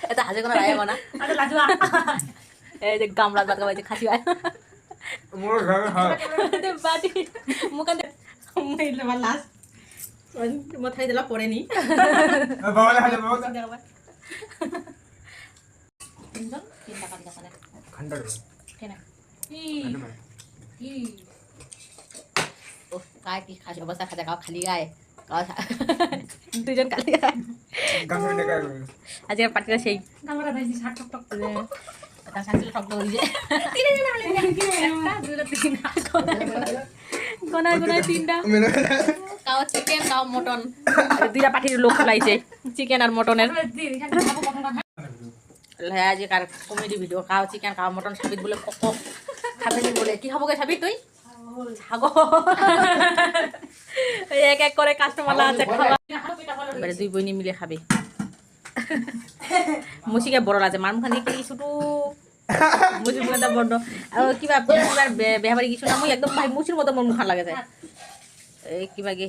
এটা হাজে কোনো রায় না আরে লাজবা এই যে গামলা বাদ গাইছে খাসি ভাই মোর ঘরে হয় বাটি মুখান মেইলে বা লাস্ট মাথায় দিলা পড়ে নি বাবা হালে বাবা তিনজন তিনটা কাটি দেখালে খন্ডা কেন ও काय की खाशी बसा खाजा गाव खाली गाय দুজন খালি গায় গান শুনে কাজ আজকে পার্টিটা সেই আমরা দাইছি শাক টক টক করে তার সাথে টক টক হইছে তিনে জন আলে একটা দুইটা তিন গোনা গোনা তিনটা কাও চিকেন কাও মটন দুইটা পার্টির লোক লাইছে চিকেন আর মটনের হ্যাঁ যে কার কমেডি ভিডিও কাও চিকেন কাও মটন সাবিত বলে কক খাবে নি বলে কি খাবো গে সাবিত তুই ছাগল এক এক করে কাস্টমার আছে খাওয়া এবারে দুই বইনি মিলে খাবে মুসিকে বড় আছে মারমখানি কি ছোট মুসি বলে বড় আর কিবা বেহাবারি কিছু না মই একদম ভাই মুসির মতো মোর মুখা লাগে যায় এই কিবা গে